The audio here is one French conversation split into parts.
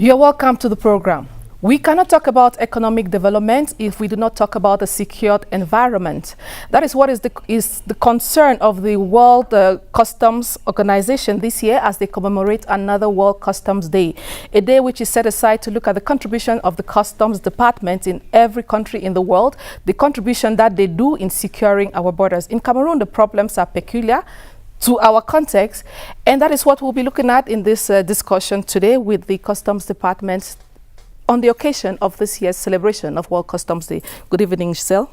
You're welcome to the program. We cannot talk about economic development if we do not talk about a secured environment. That is what is the concern of the World Customs Organization this year as they commemorate another World Customs Day, a day which is set aside to look at the contribution of the Customs Department in every country in the world, the contribution that they do in securing our borders. In Cameroon, the problems are peculiar to our context, and that is what we'll be looking at in this discussion today with the Customs Department on the occasion of this year's celebration of World Customs Day. Good evening, Giselle.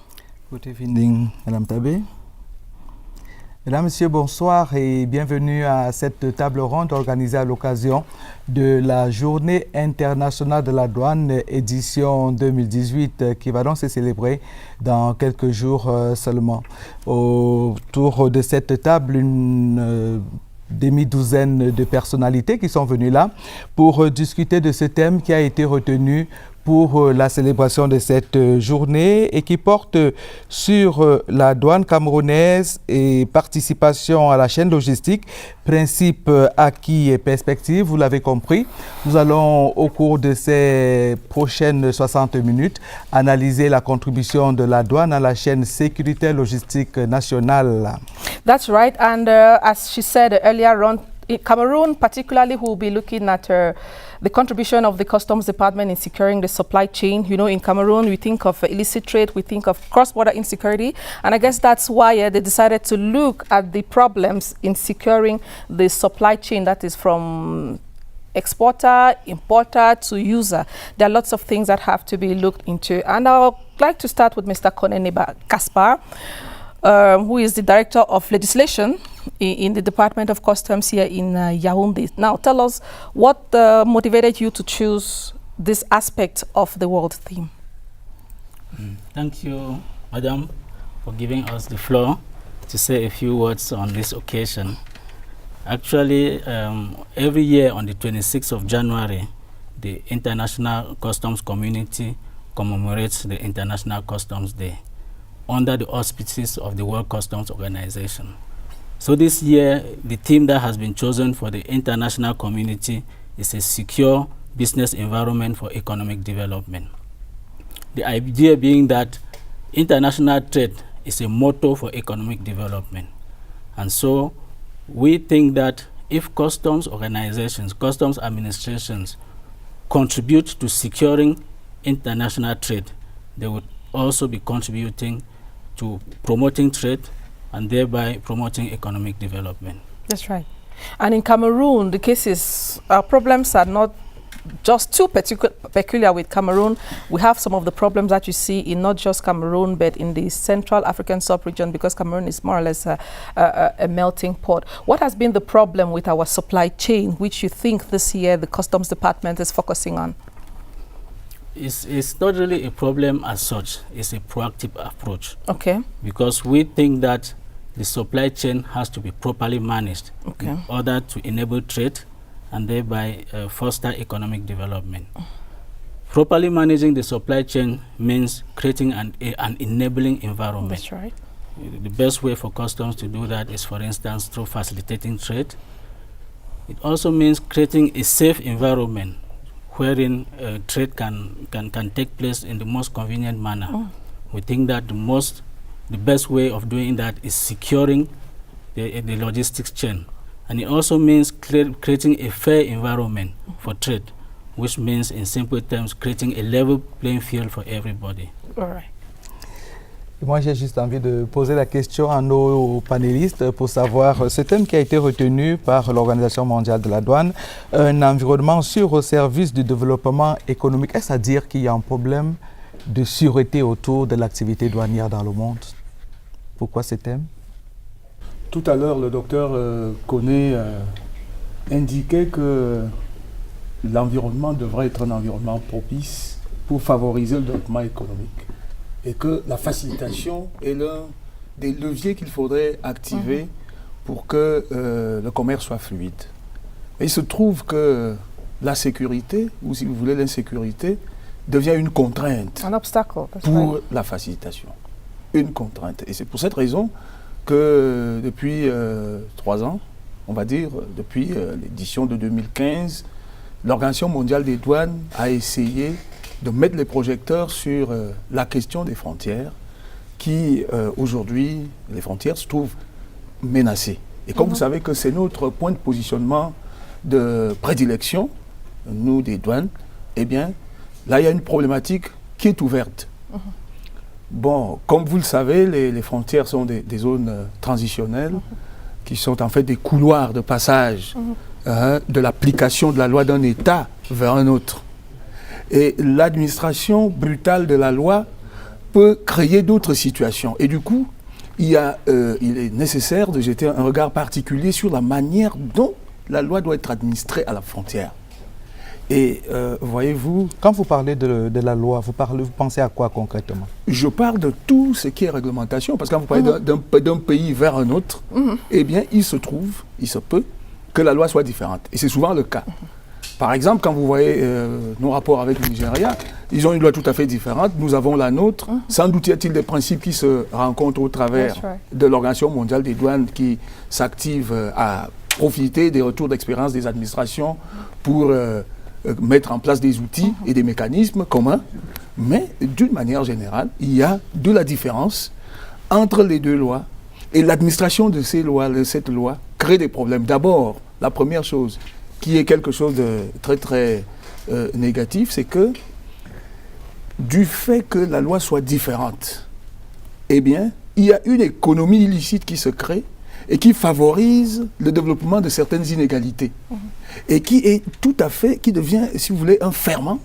Good evening, Madame Tabé. Mesdames, Messieurs, bonsoir et bienvenue à cette table ronde organisée à l'occasion de la Journée internationale de la douane édition 2018 qui va donc se célébrer dans quelques jours seulement. Autour de cette table, une demi-douzaine de personnalités qui sont venues là pour discuter de ce thème qui a été retenu pour la célébration de cette journée et qui porte sur la douane camerounaise et participation à la chaîne logistique, principes, acquis et perspectives. Vous l'avez compris, nous allons au cours de ces prochaines 60 minutes analyser la contribution de la douane à la chaîne sécuritaire logistique nationale. That's right, and as she said earlier on, in Cameroon particularly, we'll be looking at the contribution of the Customs Department in securing the supply chain. You know, in Cameroon, we think of illicit trade, we think of cross-border insecurity, and I guess that's why they decided to look at the problems in securing the supply chain that is from exporter, importer to user. There are lots of things that have to be looked into, and I would like to start with Mr. Koneneba Kaspar, who is the Director of Legislation in the Department of Customs here in Yaoundé. Now, tell us what motivated you to choose this aspect of the world theme. Thank you, Madam, for giving us the floor to say a few words on this occasion. Actually, every year on the 26th of January, the International Customs Community commemorates the International Customs Day under the auspices of the World Customs Organization. So this year, the theme that has been chosen for the international community is a secure business environment for economic development. The idea being that international trade is a motto for economic development. And so we think that if customs organizations, customs administrations contribute to securing international trade, they would also be contributing to promoting trade and thereby promoting economic development. That's right. And in Cameroon, the cases, problems are not just too peculiar with Cameroon. We have some of the problems that you see in not just Cameroon, but in the Central African sub-region, because Cameroon is more or less a melting pot. What has been the problem with our supply chain, which you think this year the Customs Department is focusing on? It's not really a problem as such. It's a proactive approach. Okay. Because we think that the supply chain has to be properly managed in order to enable trade and thereby foster economic development. Properly managing the supply chain means creating an enabling environment. That's right. The best way for customs to do that is, for instance, through facilitating trade. It also means creating a safe environment wherein trade can take place in the most convenient manner. We think that the best way of doing that is securing the logistics chain. And it also means creating a fair environment for trade, which means, in simple terms, creating a level playing field for everybody. All right. Moi, j'ai juste envie de poser la question à nos panélistes pour savoir ce thème qui a été retenu par l'Organisation mondiale de la douane, un environnement sûr au service du développement économique. Est-ce à dire qu'il y a un problème de sûreté autour de l'activité douanière dans le monde? Pourquoi ce thème? Tout à l'heure, le docteur Koné indiquait que l'environnement devrait être un environnement propice pour favoriser le développement économique et que la facilitation est l'un des leviers qu'il faudrait activer pour que le commerce soit fluide. Et il se trouve que la sécurité, ou si vous voulez l'insécurité, devient une contrainte pour la facilitation. Une contrainte. Et c'est pour cette raison que depuis 3 ans, on va dire, depuis l'édition de 2015, l'Organisation mondiale des douanes a essayé de mettre les projecteurs sur la question des frontières, qui aujourd'hui, les frontières se trouvent menacées. Et comme vous savez que c'est notre point de positionnement de prédilection, nous des douanes, eh bien, là il y a une problématique qui est ouverte. Bon, comme vous le savez, les frontières sont des zones transitionnelles, qui sont en fait des couloirs de passage de l'application de la loi d'un État vers un autre. Et l'administration brutale de la loi peut créer d'autres situations. Et du coup, il est nécessaire de jeter un regard particulier sur la manière dont la loi doit être administrée à la frontière. Et voyez-vous... Quand vous parlez de la loi, vous pensez à quoi concrètement? Je parle de tout ce qui est réglementation, parce que quand vous parlez d'un pays vers un autre, eh bien, il se peut que la loi soit différente. Et c'est souvent le cas. Par exemple, quand vous voyez nos rapports avec le Nigeria, ils ont une loi tout à fait différente, nous avons la nôtre. Sans doute y a-t-il des principes qui se rencontrent au travers de l'Organisation mondiale des douanes qui s'active à profiter des retours d'expérience des administrations pour mettre en place des outils et des mécanismes communs. Mais d'une manière générale, il y a de la différence entre les deux lois. Et l'administration de cette loi crée des problèmes. D'abord, la première chose, qui est quelque chose de très très négatif, c'est que du fait que la loi soit différente, eh bien, il y a une économie illicite qui se crée et qui favorise le développement de certaines inégalités. Et qui est qui devient, si vous voulez, un ferment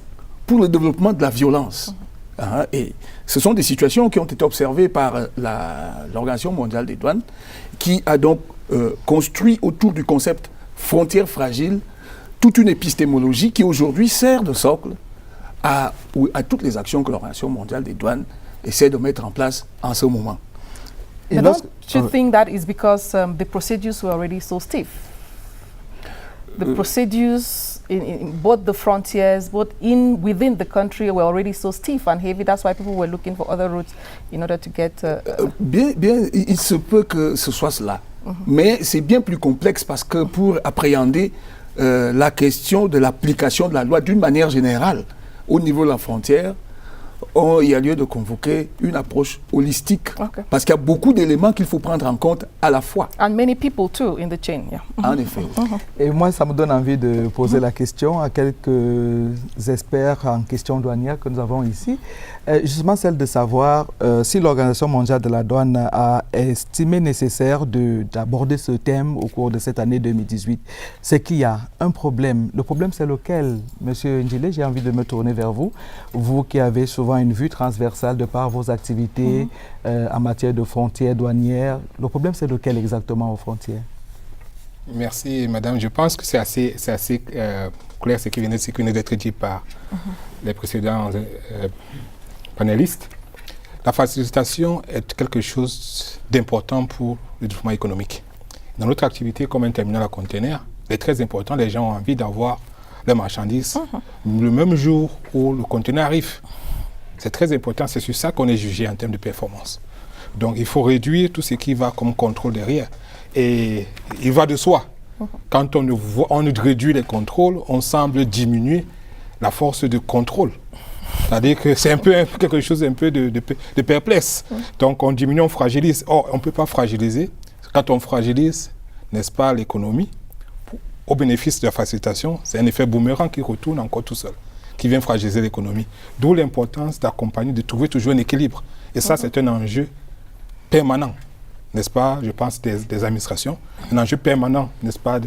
pour le développement de la violence. Et ce sont des situations qui ont été observées par l'Organisation mondiale des douanes, qui a donc construit autour du concept frontières fragiles toute une épistémologie qui aujourd'hui sert de socle à toutes les actions que l'Organisation mondiale des douanes essaie de mettre en place en ce moment. But don't you think that is because the procedures were already so stiff? The procedures in both the frontiers, within the country, were already so stiff and heavy. That's why people were looking for other routes in order to get... Bien, il se peut que ce soit cela. Mais c'est bien plus complexe parce que pour appréhender la question de l'application de la loi d'une manière générale au niveau de la frontière, il y a lieu de convoquer une approche holistique. Parce qu'il y a beaucoup d'éléments qu'il faut prendre en compte à la fois. And many people too in the chain, yeah. En effet. Et moi, ça me donne envie de poser la question à quelques experts en question douanière que nous avons ici. Justement, celle de savoir si l'Organisation mondiale de la douane a estimé nécessaire d'aborder ce thème au cours de cette année 2018. C'est qu'il y a un problème. Le problème, c'est lequel? Monsieur Njile, j'ai envie de me tourner vers vous. Vous qui avez souvent une vue transversale de par vos activités en matière de frontières douanières. Le problème, c'est lequel exactement aux frontières? Merci, madame. Je pense que c'est assez clair ce qui venait d'être dit par les précédents panélistes. La facilitation est quelque chose d'important pour le développement économique. Dans notre activité comme un terminal à conteneurs, c'est très important, les gens ont envie d'avoir leurs marchandises le même jour où le conteneur arrive. C'est très important, c'est sur ça qu'on est jugé en termes de performance. Donc il faut réduire tout ce qui va comme contrôle derrière. Et il va de soi. Quand on réduit les contrôles, on semble diminuer la force de contrôle. C'est-à-dire que c'est quelque chose un peu de perplexe. Donc on diminue, on fragilise. Or, on ne peut pas fragiliser. Quand on fragilise, n'est-ce pas, l'économie, au bénéfice de la facilitation, c'est un effet boomerang qui retourne encore tout seul, qui vient fragiliser l'économie. D'où l'importance d'accompagner, de trouver toujours un équilibre. Et ça, c'est un enjeu permanent, n'est-ce pas, je pense, des administrations, un enjeu permanent, n'est-ce pas,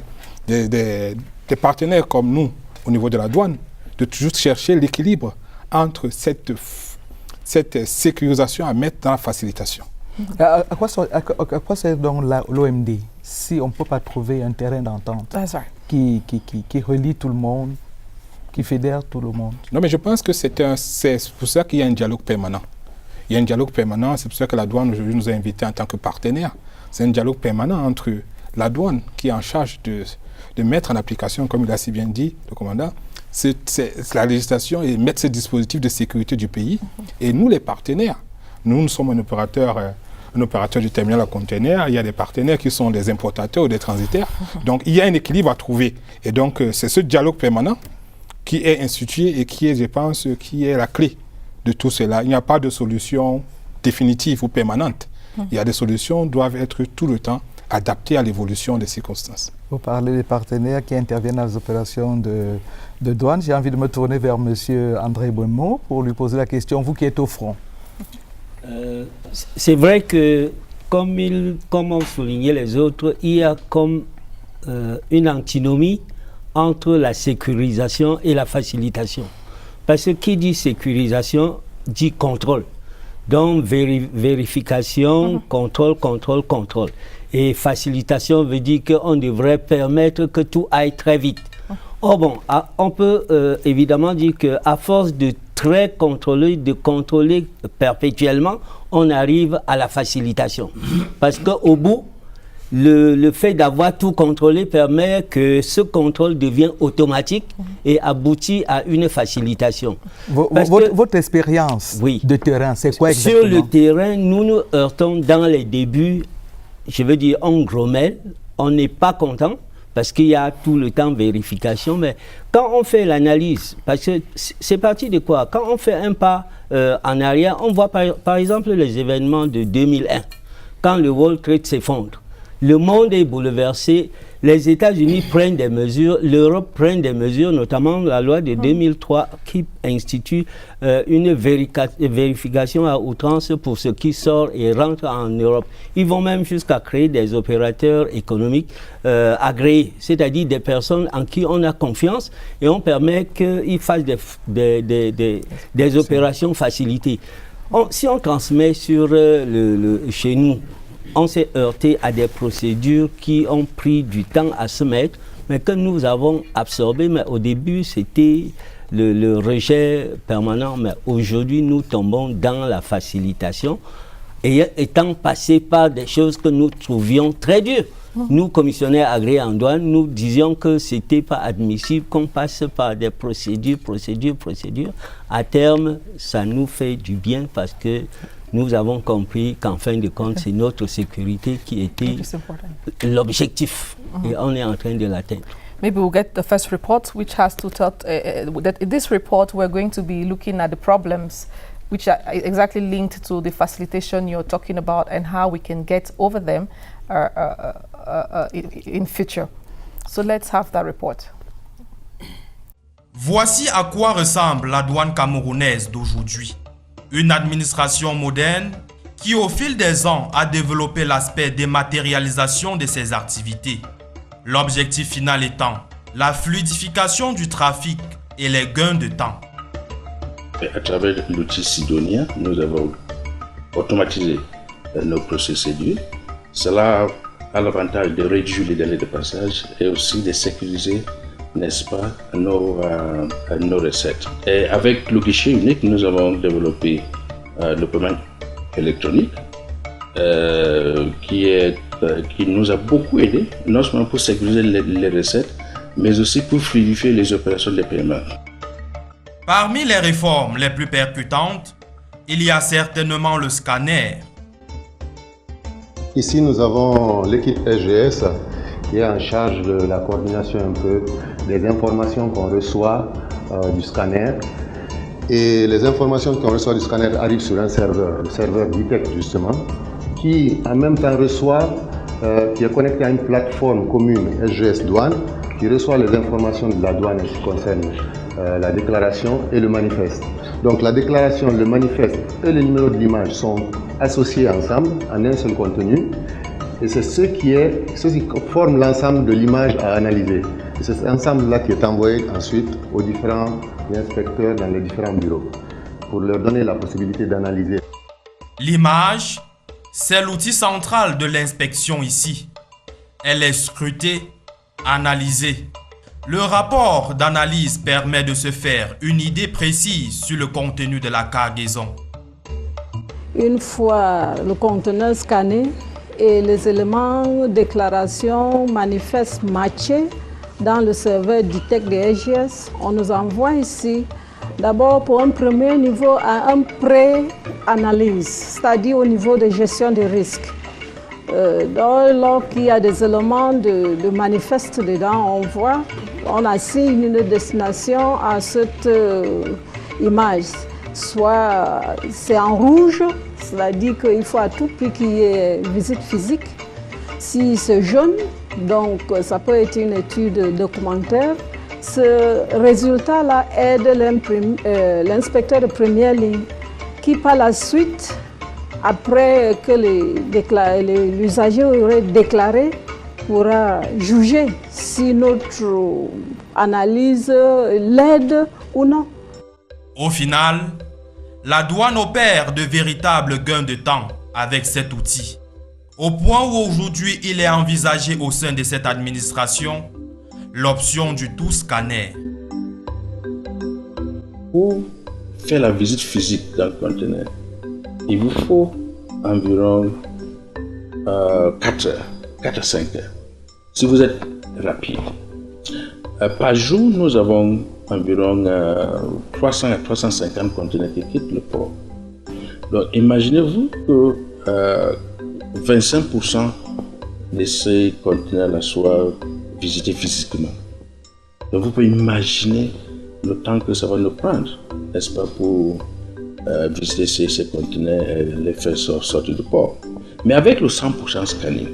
des partenaires comme nous, au niveau de la douane, de toujours chercher l'équilibre entre cette sécurisation à mettre dans la facilitation. À quoi sert donc l'OMD si on ne peut pas trouver un terrain d'entente qui relie tout le monde, qui fédère tout le monde? Non, mais je pense que c'est pour ça qu'il y a un dialogue permanent. Il y a un dialogue permanent, c'est pour ça que la douane aujourd'hui nous a invités en tant que partenaire. C'est un dialogue permanent entre la douane qui est en charge de mettre en application, comme il a si bien dit, le commandant, c'est la législation et mettre ces dispositifs de sécurité du pays. Et nous, les partenaires, nous sommes un opérateur du terminal à conteneurs. Il y a des partenaires qui sont des importateurs ou des transitaires. Donc, il y a un équilibre à trouver. Et donc, c'est ce dialogue permanent qui est institué et qui est, je pense, qui est la clé de tout cela. Il n'y a pas de solution définitive ou permanente. Il y a des solutions qui doivent être tout le temps adaptées à l'évolution des circonstances. Vous parlez des partenaires qui interviennent dans les opérations de douane. J'ai envie de me tourner vers M. André Boimot pour lui poser la question, vous qui êtes au front. C'est vrai que, comme ont souligné les autres, il y a comme une antinomie entre la sécurisation et la facilitation. Parce que qui dit sécurisation dit contrôle. Donc vérification, contrôle. Et facilitation veut dire qu'on devrait permettre que tout aille très vite. Oh bon, on peut évidemment dire qu'à force de très contrôler, de contrôler perpétuellement, on arrive à la facilitation. Parce qu'au bout, le fait d'avoir tout contrôlé permet que ce contrôle devienne automatique et aboutit à une facilitation. Votre expérience de terrain, c'est quoi exactement? Sur le terrain, nous nous heurtons dans les débuts, je veux dire, on grommelle, on n'est pas content parce qu'il y a tout le temps vérification, mais quand on fait l'analyse, parce que c'est parti de quoi? Quand on fait un pas en arrière, on voit par exemple les événements de 2001, quand le World Trade s'effondre. Le monde est bouleversé, les États-Unis prennent des mesures, l'Europe prend des mesures, notamment la loi de 2003 qui institue une vérification à outrance pour ce qui sort et rentre en Europe. Ils vont même jusqu'à créer des opérateurs économiques agréés, c'est-à-dire des personnes en qui on a confiance et on permet qu'ils fassent des opérations facilitées. Si on transmet sur chez nous, on s'est heurté à des procédures qui ont pris du temps à se mettre, mais que nous avons absorbé. Mais au début, c'était le rejet permanent. Mais aujourd'hui, nous tombons dans la facilitation, et étant passé par des choses que nous trouvions très dures. Nous, commissionnaires agréés en douane, nous disions que ce n'était pas admissible qu'on passe par des procédures. À terme, ça nous fait du bien parce que nous avons compris qu'en fin de compte, c'est notre sécurité qui était l'objectif. Et on est en train de l'atteindre. Maybe we'll get the first report, which has to tell that in this report we're going to be looking at the problems which are exactly linked to the facilitation you're talking about and how we can get over them in future. So let's have that report. Voici à quoi ressemble la douane camerounaise d'aujourd'hui. Une administration moderne qui, au fil des ans, a développé l'aspect dématérialisation de ses activités. L'objectif final étant la fluidification du trafic et les gains de temps. À travers l'outil Sidonia, nous avons automatisé nos procédures. Cela a l'avantage de réduire les délais de passage et aussi de sécuriser, n'est-ce pas, nos recettes. Et avec le guichet unique, nous avons développé le paiement électronique qui nous a beaucoup aidé, non seulement pour sécuriser les recettes, mais aussi pour fluidifier les opérations de paiement. Parmi les réformes les plus percutantes, il y a certainement le scanner. Ici, nous avons l'équipe SGS qui est en charge de la coordination un peu des informations qu'on reçoit du scanner. Et les informations qu'on reçoit du scanner arrivent sur un serveur, le serveur DITEC justement, qui en même temps reçoit, qui est connecté à une plateforme commune SGS Douane, qui reçoit les informations de la douane qui concernent la déclaration et le manifeste. Donc la déclaration, le manifeste et le numéro de l'image sont associés ensemble en un seul contenu. Et c'est ce qui forme l'ensemble de l'image à analyser. Et c'est cet ensemble-là qui est envoyé ensuite aux différents inspecteurs dans les différents bureaux pour leur donner la possibilité d'analyser. L'image, c'est l'outil central de l'inspection ici. Elle est scrutée, analysée. Le rapport d'analyse permet de se faire une idée précise sur le contenu de la cargaison. Une fois le conteneur scanné et les éléments déclaration manifestes matchés dans le serveur DITEC de SGS, on nous envoie ici d'abord pour un premier niveau à un pré-analyse, c'est-à-dire au niveau de gestion des risques. Lorsqu'il y a des éléments de manifeste dedans, on voit on assigne une destination à cette image. Soit c'est en rouge, c'est-à-dire qu'il faut à tout prix qu'il y ait visite physique. Si c'est jaune, donc ça peut être une étude documentaire. Ce résultat-là aide l'inspecteur de première ligne qui, par la suite, après que l'usager aurait déclaré, pourra juger si notre analyse l'aide ou non. Au final, la douane opère de véritables gains de temps avec cet outil, au point où aujourd'hui il est envisagé au sein de cette administration l'option du tout scanner. Pour faire la visite physique dans le conteneur, il vous faut environ 4 heures, 4 à 5 heures, si vous êtes rapide. Par jour, nous avons environ 300 à 350 conteneurs qui quittent le port. Donc, imaginez-vous que 25% de ces conteneurs-là soient visités physiquement. Donc, vous pouvez imaginer le temps que ça va nous prendre, n'est-ce pas, pour visiter ces conteneurs et les faire sortir du port. Mais avec le 100% scanning,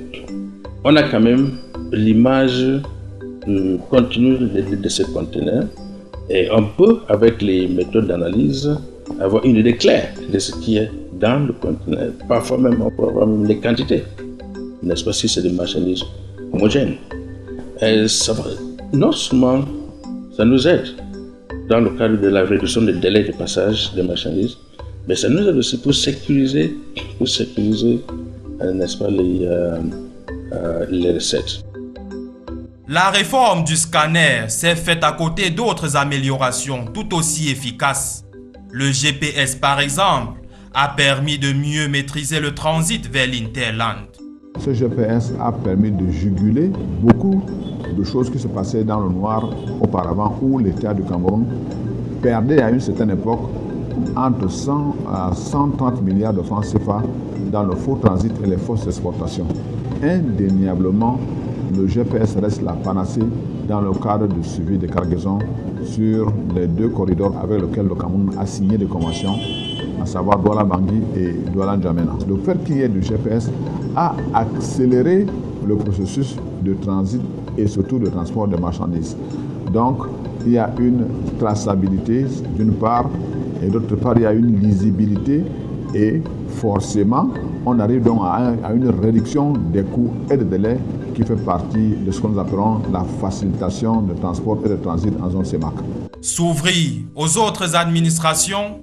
on a quand même l'image continue de ces conteneurs et on peut, avec les méthodes d'analyse, avoir une idée claire de ce qui est dans le conteneur. Parfois même, on peut avoir les quantités, n'est-ce pas, si c'est des marchandises homogènes. Et ça va, non seulement ça nous aide dans le cadre de la réduction des délais de passage des marchandises, mais ça nous aide aussi pour sécuriser n'est-ce pas, les recettes. La réforme du scanner s'est faite à côté d'autres améliorations tout aussi efficaces. Le GPS, par exemple, a permis de mieux maîtriser le transit vers l'Interland. Ce GPS a permis de juguler beaucoup de choses qui se passaient dans le noir auparavant, où l'État du Cameroun perdait à une certaine époque entre 100 à 130 milliards de francs CFA dans le faux transit et les fausses exportations. Indéniablement, le GPS reste la panacée dans le cadre du suivi des cargaisons sur les 2 corridors avec lesquels le Cameroun a signé des conventions, à savoir Douala-Bangui et Douala-N'Djamena. Le fait qu'il y ait du GPS a accéléré le processus de transit et surtout de transport de marchandises. Donc, il y a une traçabilité d'une part, et d'autre part, il y a une lisibilité et forcément, on arrive donc à une réduction des coûts et des délais qui fait partie de ce que nous appelons la facilitation de transport et de transit en zone CEMAC. S'ouvrir aux autres administrations,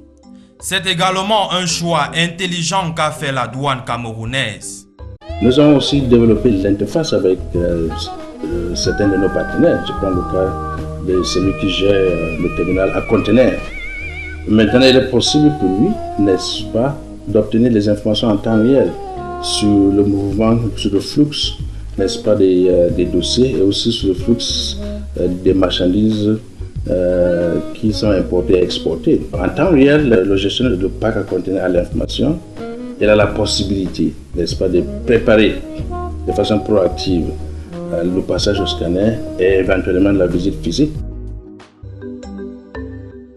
c'est également un choix intelligent qu'a fait la douane camerounaise. Nous avons aussi développé l'interface avec certains de nos partenaires. Je prends le cas de celui qui gère le terminal à conteneurs. Maintenant, il est possible pour lui, n'est-ce pas, d'obtenir des informations en temps réel sur le mouvement, sur le flux, n'est-ce pas, des dossiers et aussi sur le flux des marchandises qui sont importées et exportées. En temps réel, le gestionnaire de parc à conteneurs a l'information. Il a la possibilité, n'est-ce pas, de préparer de façon proactive le passage au scanner et éventuellement la visite physique.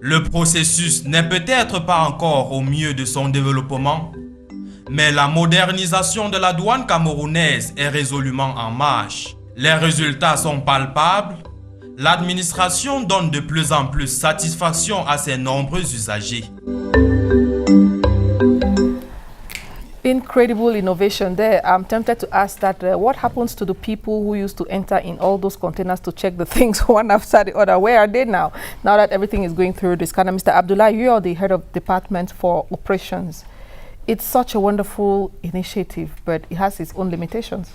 Le processus n'est peut-être pas encore au mieux de son développement, mais la modernisation de la douane camerounaise est résolument en marche. Les résultats sont palpables. L'administration donne de plus en plus satisfaction à ses nombreux usagers. Incredible innovation there. I'm tempted to ask that what happens to the people who used to enter in all those containers to check the things one after the other? Where are they now that everything is going through this kind of... Mr. Abdullah, you are the head of department for operations. It's such a wonderful initiative, but it has its own limitations.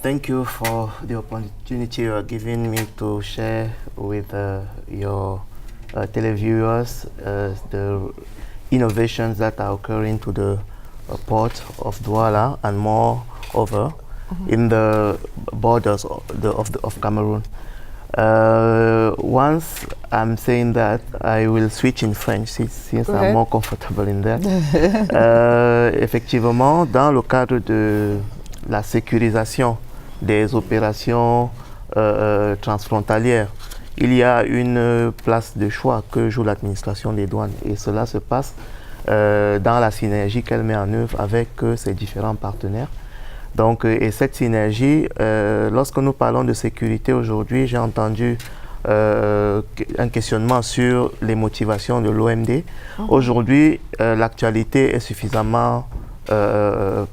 Thank you for the opportunity you are giving me to share with your televiewers the innovations that are occurring to the port of Douala and moreover in the borders of Cameroon. Once I'm saying that, I will switch in French since I'm more comfortable in that. Effectivement, dans le cadre de la sécurisation des opérations transfrontalière, il y a une place de choix que joue l'administration des douanes et cela se passe dans la synergie qu'elle met en œuvre avec ses différents partenaires. Donc, et cette synergie, lorsque nous parlons de sécurité aujourd'hui, j'ai entendu un questionnement sur les motivations de l'OMD. Aujourd'hui, l'actualité est suffisamment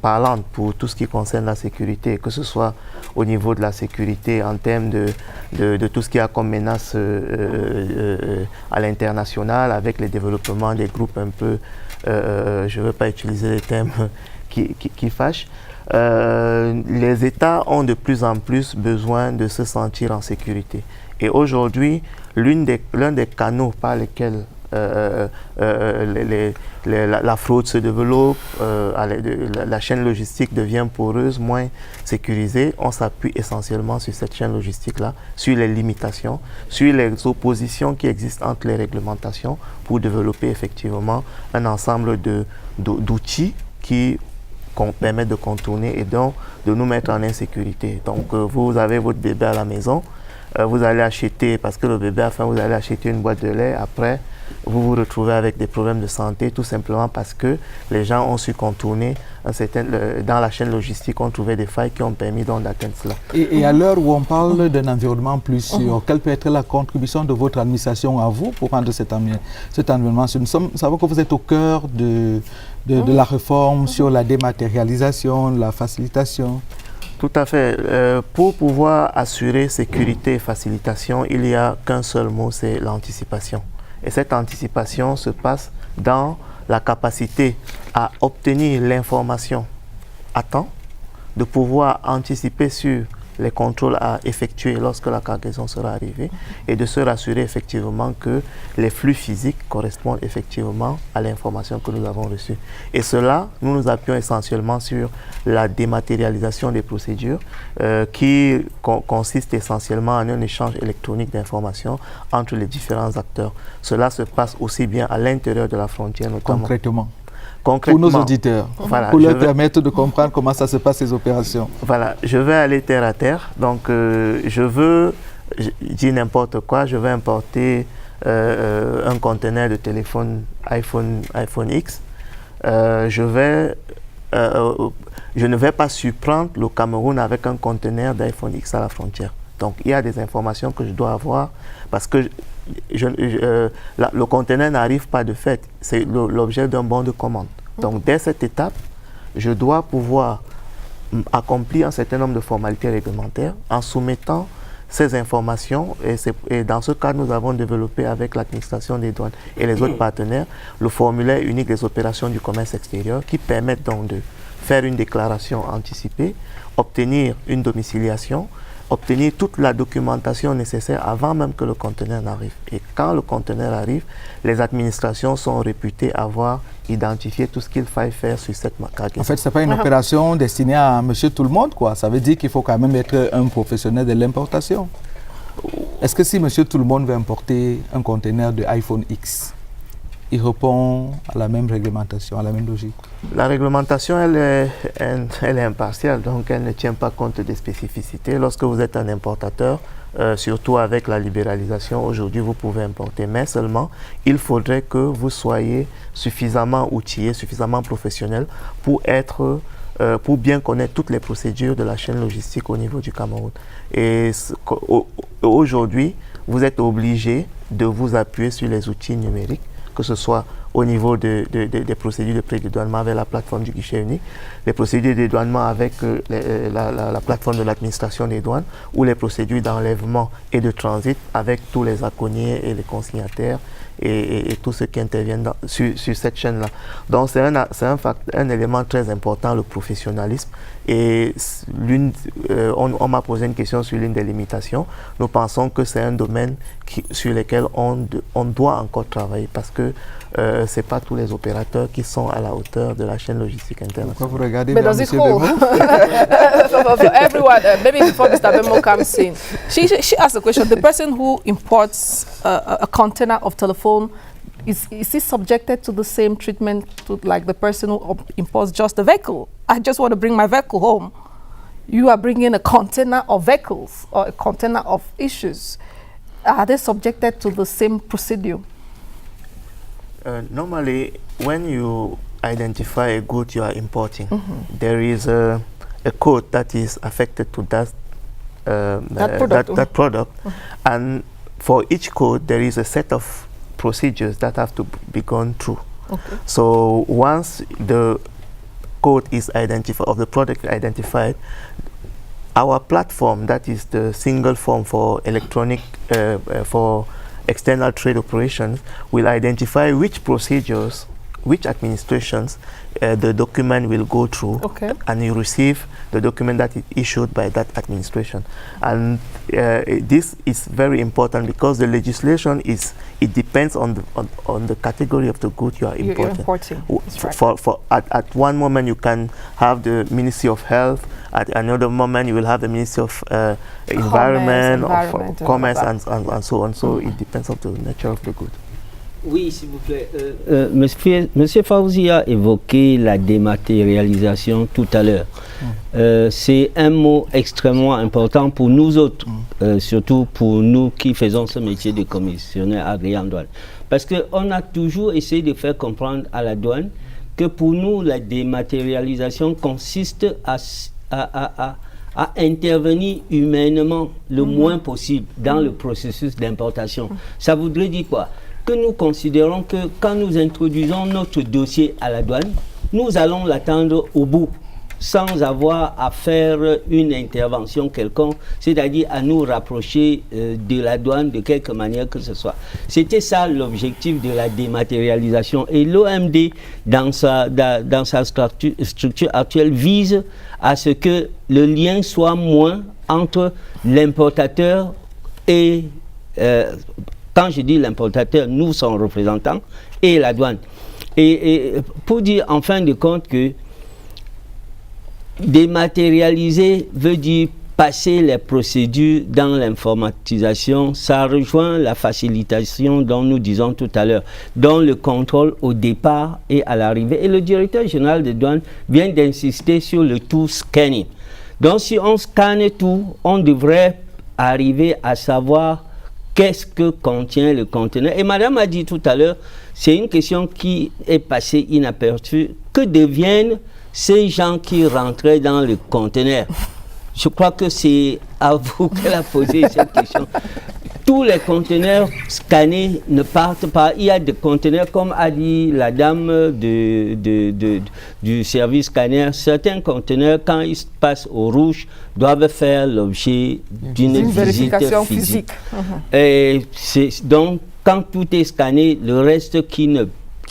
parlante pour tout ce qui concerne la sécurité, que ce soit au niveau de la sécurité en termes de tout ce qu'il y a comme menace à l'international avec les développements des groupes un peu, je ne veux pas utiliser les termes qui fâchent. Les États ont de plus en plus besoin de se sentir en sécurité. Et aujourd'hui, l'un des canaux par lesquels la fraude se développe, la chaîne logistique devient poreuse, moins sécurisée, on s'appuie essentiellement sur cette chaîne logistique-là, sur les limitations, sur les oppositions qui existent entre les réglementations pour développer effectivement un ensemble d'outils qui permettent de contourner et donc de nous mettre en insécurité. Donc vous avez votre bébé à la maison, vous allez acheter, parce que le bébé a faim, vous allez acheter une boîte de lait, après vous vous retrouvez avec des problèmes de santé tout simplement parce que les gens ont su contourner dans la chaîne logistique, on trouvait des failles qui ont permis donc d'atteindre cela. Et à l'heure où on parle d'un environnement plus sûr, quelle peut être la contribution de votre administration à vous pour rendre cet environnement sûr? Nous savons que vous êtes au cœur de la réforme sur la dématérialisation, la facilitation. Tout à fait. Pour pouvoir assurer sécurité et facilitation, il n'y a qu'un seul mot, c'est l'anticipation. Et cette anticipation se passe dans la capacité à obtenir l'information à temps, de pouvoir anticiper sur les contrôles à effectuer lorsque la cargaison sera arrivée et de se rassurer effectivement que les flux physiques correspondent effectivement à l'information que nous avons reçue. Et cela, nous nous appuyons essentiellement sur la dématérialisation des procédures qui consiste essentiellement en un échange électronique d'informations entre les différents acteurs. Cela se passe aussi bien à l'intérieur de la frontière notamment. Concrètement, pour nos auditeurs, voilà, pour leur permettre de comprendre comment ça se passe ces opérations. Voilà, je vais aller terre à terre. Donc, je dis n'importe quoi, je vais importer un conteneur de téléphone iPhone X. Je ne vais pas surprendre le Cameroun avec un conteneur d'iPhone X à la frontière. Donc, il y a des informations que je dois avoir parce que le conteneur n'arrive pas de fait, c'est l'objet d'un bon de commande. Donc, dès cette étape, je dois pouvoir accomplir un certain nombre de formalités réglementaires en soumettant ces informations. Et dans ce cas, nous avons développé avec l'administration des douanes et les autres partenaires le formulaire unique des opérations du commerce extérieur qui permettent donc de faire une déclaration anticipée, obtenir une domiciliation, obtenir toute la documentation nécessaire avant même que le conteneur n'arrive. Et quand le conteneur arrive, les administrations sont réputées avoir identifié tout ce qu'il faille faire sur cette cargaison. En fait, ce n'est pas une opération destinée à monsieur tout le monde, quoi. Ça veut dire qu'il faut quand même être un professionnel de l'importation. Est-ce que si monsieur tout le monde veut importer un conteneur de iPhone X, il répond à la même réglementation, à la même logique? La réglementation, elle est impartiale, donc elle ne tient pas compte des spécificités. Lorsque vous êtes un importateur, surtout avec la libéralisation, aujourd'hui vous pouvez importer, mais seulement il faudrait que vous soyez suffisamment outillé, suffisamment professionnel pour bien connaître toutes les procédures de la chaîne logistique au niveau du Cameroun. Et aujourd'hui, vous êtes obligé de vous appuyer sur les outils numériques, que ce soit au niveau des procédures de pré-dédouanement avec la plateforme du guichet unique, les procédures de dédouanement avec la plateforme de l'administration des douanes, ou les procédures d'enlèvement et de transit avec tous les aconniers et les consignataires et tous ceux qui interviennent sur cette chaîne-là. Donc c'est un élément très important, le professionnalisme. Et on m'a posé une question sur l'une des limitations. Nous pensons que c'est un domaine sur lequel on doit encore travailler parce que ce n'est pas tous les opérateurs qui sont à la hauteur de la chaîne logistique internationale. Pourquoi vous regardez But does it hold? For everyone, maybe before Mr. Bemo comes in, she asked a question. The person who imports a container of telephone, is he subjected to the same treatment like the person who imports just the vehicle? I just want to bring my vehicle home. you are bringing a container of vehicles or a container of issues. Are they subjected to the same procedure? Normally, when you identify a good you are importing, there is a code that is affected to that product. And for each code, there is a set of procedures that have to be gone through. Okay. So once the code is identified, of the product identified, our platform, that is the single form for electronic, for external trade operations, will identify which procedures, which administrations the document will go through, and you receive the document that is issued by that administration. And this is very important because the legislation it depends on the category of the good you are importing. At one moment you can have the Ministry of Health, at another moment you will have the Ministry of Environment, of Commerce, and so on. So it depends on the nature of the good. Oui, s'il vous plaît. Monsieur Fawzi a évoqué la dématérialisation tout à l'heure. C'est un mot extrêmement important pour nous autres, surtout pour nous qui faisons ce métier de commissionnaire agréé en douane. Parce qu'on a toujours essayé de faire comprendre à la douane que pour nous, la dématérialisation consiste à intervenir humainement le moins possible dans le processus d'importation. Ça voudrait dire quoi? Que nous considérons que quand nous introduisons notre dossier à la douane, nous allons l'attendre au bout, sans avoir à faire une intervention quelconque, c'est-à-dire à nous rapprocher de la douane de quelque manière que ce soit. C'était ça l'objectif de la dématérialisation. Et l'OMD, dans sa structure actuelle, vise à ce que le lien soit moins entre l'importateur et... quand je dis l'importateur, nous son représentant et la douane. Et pour dire en fin de compte que dématérialiser veut dire passer les procédures dans l'informatisation, ça rejoint la facilitation dont nous disons tout à l'heure, dans le contrôle au départ et à l'arrivée. Et le directeur général des douanes vient d'insister sur le tout scanning. Donc si on scanne tout, on devrait arriver à savoir qu'est-ce que contient le conteneur. Et madame a dit tout à l'heure, c'est une question qui est passée inaperçue. Que deviennent ces gens qui rentraient dans le conteneur? Je crois que c'est à vous qu'elle a posé cette question. Tous les conteneurs scannés ne partent pas. Il y a des conteneurs, comme a dit la dame du service scanner, certains conteneurs, quand ils passent au rouge, doivent faire l'objet d'une vérification physique. Et donc, quand tout est scanné, le reste qui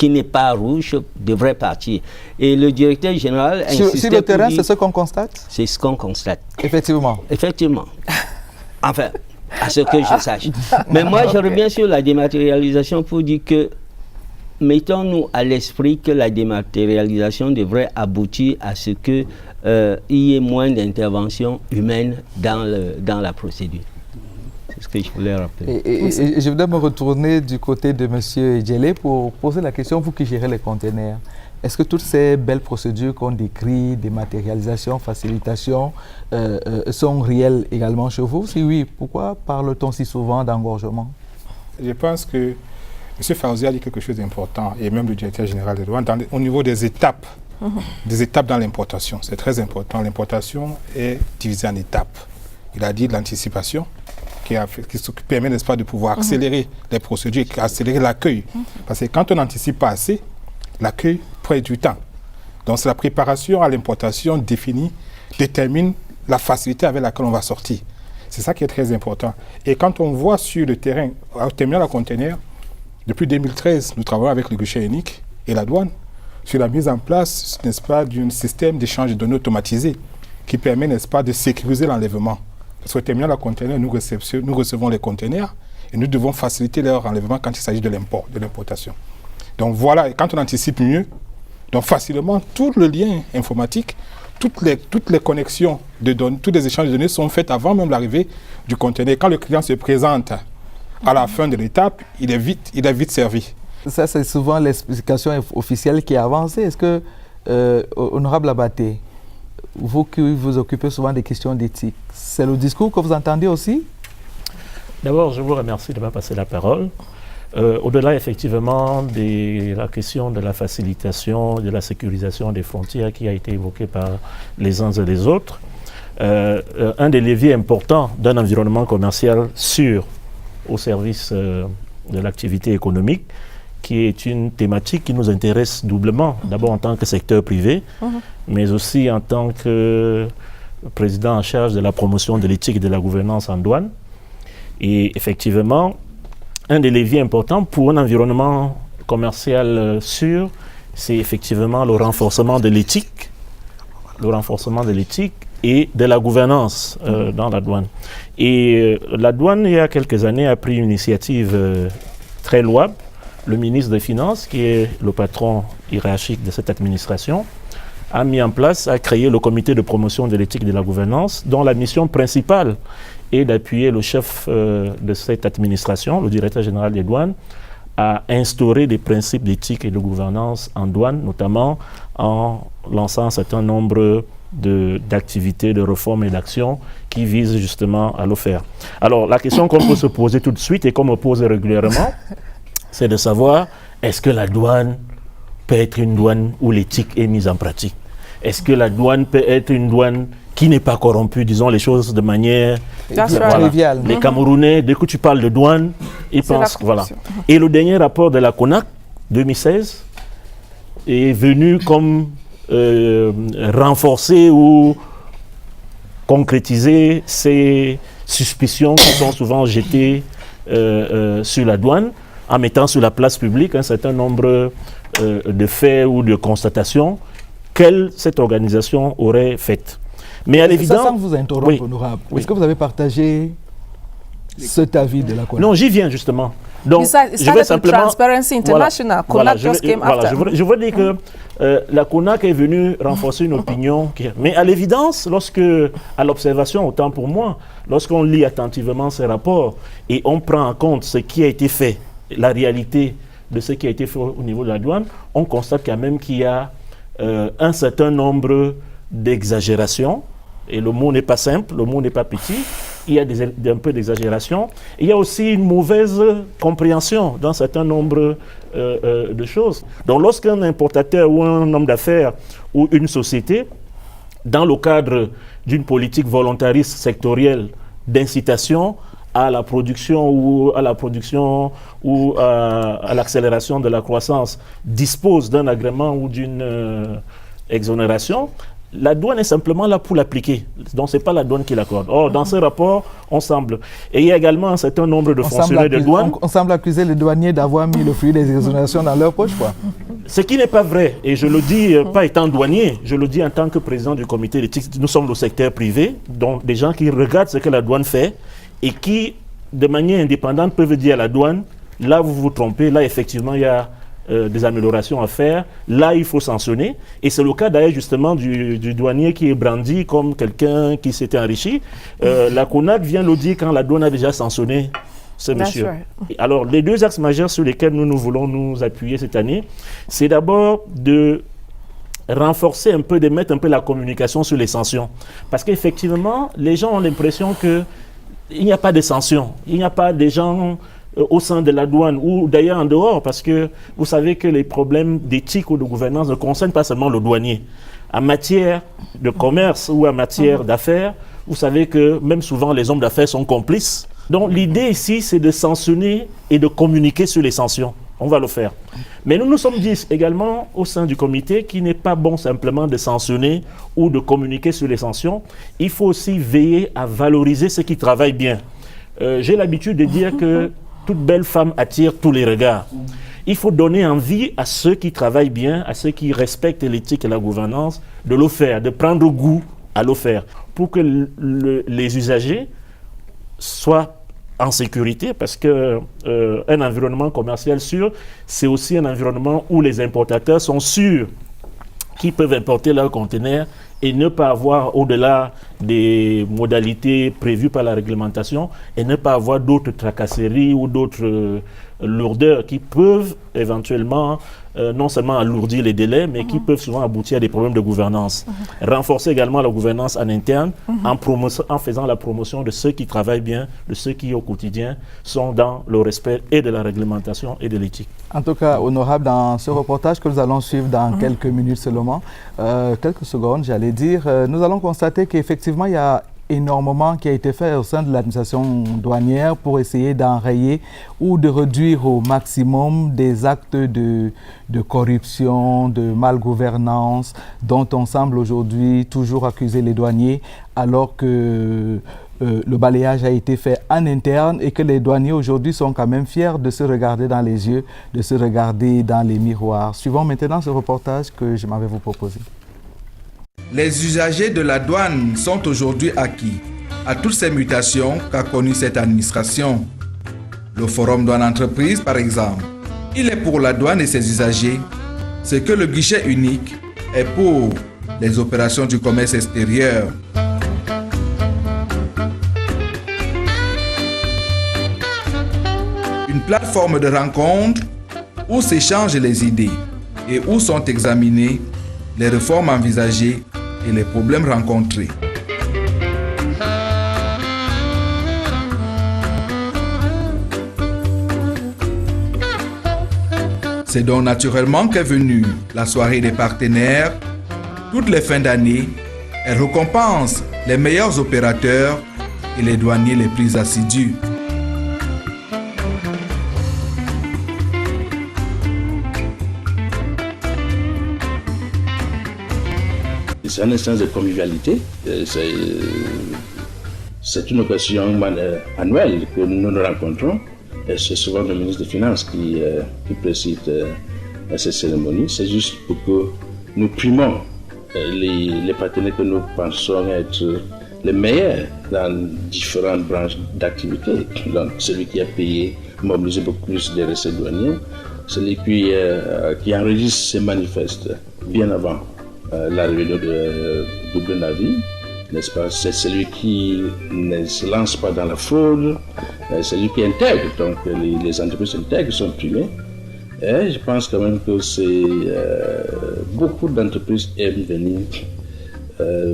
n'est pas rouge devrait partir. Et le directeur général insistait sur le terrain, c'est ce qu'on constate? C'est ce qu'on constate. Effectivement. Effectivement. Enfin, à ce que je sache. Mais moi, je reviens sur la dématérialisation pour dire que mettons-nous à l'esprit que la dématérialisation devrait aboutir à ce qu'il y ait moins d'intervention humaine dans la procédure. C'est ce que je voulais rappeler. Et je voudrais me retourner du côté de M. Djelé pour poser la question, vous qui gérez les conteneurs. Est-ce que toutes ces belles procédures qu'on décrit, dématérialisation, facilitation, sont réelles également chez vous? Si oui, pourquoi parle-t-on si souvent d'engorgement? Je pense que M. Fawzi a dit quelque chose d'important, et même le directeur général des douanes, au niveau des étapes dans l'importation. C'est très important. L'importation est divisée en étapes. Il a dit de l'anticipation, qui permet, n'est-ce pas, de pouvoir accélérer les procédures, accélérer l'accueil. Parce que quand on n'anticipe pas assez, l'accueil prend du temps. Donc c'est la préparation à l'importation détermine la facilité avec laquelle on va sortir. C'est ça qui est très important. Et quand on voit sur le terrain, au terminal à conteneurs, depuis 2013, nous travaillons avec le guichet unique et la douane sur la mise en place, n'est-ce pas, d'un système d'échange de données automatisé qui permet, n'est-ce pas, de sécuriser l'enlèvement. Parce qu'au terminal à conteneurs, nous recevons les conteneurs et nous devons faciliter leur enlèvement quand il s'agit de l'importation. Donc voilà, et quand on anticipe mieux, donc facilement, tout le lien informatique, toutes les connexions de données, tous les échanges de données sont faits avant même l'arrivée du conteneur. Quand le client se présente à la fin de l'étape, il est vite servi. Ça, c'est souvent l'explication officielle qui est avancée. Est-ce que, honorable Abaté, vous qui vous occupez souvent des questions d'éthique, c'est le discours que vous entendez aussi? D'abord, je vous remercie de m'avoir passé la parole. Au-delà effectivement de la question de la facilitation, de la sécurisation des frontières qui a été évoquée par les uns et les autres, un des leviers importants d'un environnement commercial sûr au service de l'activité économique, qui est une thématique qui nous intéresse doublement, d'abord en tant que secteur privé, mais aussi en tant que président en charge de la promotion de l'éthique et de la gouvernance en douane. Et effectivement, un des leviers importants pour un environnement commercial sûr, c'est effectivement le renforcement de l'éthique, et de la gouvernance dans la douane. Et la douane, il y a quelques années, a pris une initiative très louable. Le ministre des Finances, qui est le patron hiérarchique de cette administration, a mis en place, a créé le comité de promotion de l'éthique et de la gouvernance, dont la mission principale est d'appuyer le chef de cette administration, le directeur général des douanes, à instaurer des principes d'éthique et de gouvernance en douane, notamment en lançant un certain nombre d'activités, de réformes et d'actions qui visent justement à le faire. Alors, la question qu'on peut se poser tout de suite et qu'on me pose régulièrement, c'est de savoir, est-ce que la douane peut être une douane où l'éthique est mise en pratique? Est-ce que la douane peut être une douane qui n'est pas corrompue, disons les choses de manière triviale? Les Camerounais, dès que tu parles de douane, ils pensent, voilà. Et le dernier rapport de la CONAC, 2016, est venu comme renforcer ou concrétiser ces suspicions qui sont souvent jetées sur la douane, en mettant sur la place publique un certain nombre de faits ou de constatations que cette organisation aurait faites. Mais à l'évidence... Sans vous interrompre, honorable, est-ce que vous avez partagé cet avis de la CONAC? Non, j'y viens justement. Donc, je vais simplement... Transparency International, je veux dire que la CONAC est venue renforcer une opinion. Mais à l'évidence, à l'observation, autant pour moi, lorsqu'on lit attentivement ces rapports et on prend en compte ce qui a été fait, la réalité de ce qui a été fait au niveau de la douane, on constate quand même qu'il y a un certain nombre d'exagérations, et le mot n'est pas simple, le mot n'est pas petit, il y a un peu d'exagération. Il y a aussi une mauvaise compréhension d'un certain nombre de choses. Donc lorsqu'un importateur ou un homme d'affaires ou une société, dans le cadre d'une politique volontariste sectorielle d'incitation à la production ou à l'accélération de la croissance, dispose d'un agrément ou d'une exonération, la douane est simplement là pour l'appliquer. Donc, ce n'est pas la douane qui l'accorde. Or, dans ce rapport, on semble... Et il y a également un certain nombre de fonctionnaires de douane... On semble accuser les douaniers d'avoir mis le fruit des exonérations dans leur poche, quoi. Ce qui n'est pas vrai. Et je le dis pas étant douanier, je le dis en tant que président du comité d'éthique. Nous sommes le secteur privé, donc des gens qui regardent ce que la douane fait et qui, de manière indépendante, peuvent dire à la douane, là, vous vous trompez, là, effectivement, il y a... des améliorations à faire, là il faut sanctionner, et c'est le cas d'ailleurs justement du douanier qui est brandi comme quelqu'un qui s'était enrichi. La CONAC vient le dire quand la douane a déjà sanctionné ce monsieur. Right. Alors les deux axes majeurs sur lesquels nous voulons nous appuyer cette année, c'est d'abord de renforcer un peu, de mettre un peu la communication sur les sanctions, parce qu'effectivement les gens ont l'impression qu'il n'y a pas de sanctions, il n'y a pas de gens au sein de la douane ou d'ailleurs en dehors, parce que vous savez que les problèmes d'éthique ou de gouvernance ne concernent pas seulement le douanier. En matière de commerce ou en matière d'affaires, vous savez que même souvent les hommes d'affaires sont complices. Donc l'idée ici, c'est de sanctionner et de communiquer sur les sanctions. On va le faire. Mais nous nous sommes dit également au sein du comité qu'il n'est pas bon simplement de sanctionner ou de communiquer sur les sanctions. Il faut aussi veiller à valoriser ceux qui travaillent bien. J'ai l'habitude de dire que toute belle femme attire tous les regards. Il faut donner envie à ceux qui travaillent bien, à ceux qui respectent l'éthique et la gouvernance, de le faire, de prendre goût à le faire, pour que les usagers soient en sécurité, parce qu'un environnement commercial sûr, c'est aussi un environnement où les importateurs sont sûrs qu'ils peuvent importer leurs conteneurs et ne pas avoir, au-delà des modalités prévues par la réglementation, et ne pas avoir d'autres tracasseries ou d'autres lourdeurs qui peuvent éventuellement non seulement alourdir les délais, mais qui peuvent souvent aboutir à des problèmes de gouvernance. Renforcer également la gouvernance en interne en faisant la promotion de ceux qui travaillent bien, de ceux qui au quotidien sont dans le respect et de la réglementation et de l'éthique. En tout cas, honorable, dans ce reportage que nous allons suivre dans quelques minutes seulement, quelques secondes, j'allais dire, nous allons constater qu'effectivement, il y a énormément qui a été fait au sein de l'administration douanière pour essayer d'enrayer ou de réduire au maximum des actes de corruption, de malgouvernance dont on semble aujourd'hui toujours accuser les douaniers alors que le balayage a été fait en interne et que les douaniers aujourd'hui sont quand même fiers de se regarder dans les yeux, de se regarder dans les miroirs. Suivons maintenant ce reportage que je m'avais vous proposé. Les usagers de la douane sont aujourd'hui acquis à toutes ces mutations qu'a connues cette administration. Le forum douane entreprise, par exemple, il est pour la douane et ses usagers ce que le guichet unique est pour les opérations du commerce extérieur. Une plateforme de rencontre où s'échangent les idées et où sont examinées les réformes envisagées et les problèmes rencontrés. C'est donc naturellement qu'est venue la soirée des partenaires. Toutes les fins d'année, elle récompense les meilleurs opérateurs et les douaniers les plus assidus. C'est un instance de convivialité. C'est une occasion annuelle que nous nous rencontrons. Et c'est souvent le ministre des Finances qui préside ces cérémonies. C'est juste pour que nous primons les partenaires que nous pensons être les meilleurs dans différentes branches d'activité. Donc, celui qui a payé, mobilisé beaucoup plus de recettes douanières, celui qui enregistre ses manifestes bien avant l'arrivée de double navire, n'est-ce pas? C'est celui qui ne se lance pas dans la fraude, celui qui intègre, donc les entreprises intègres sont primées. Et je pense quand même que beaucoup d'entreprises aiment venir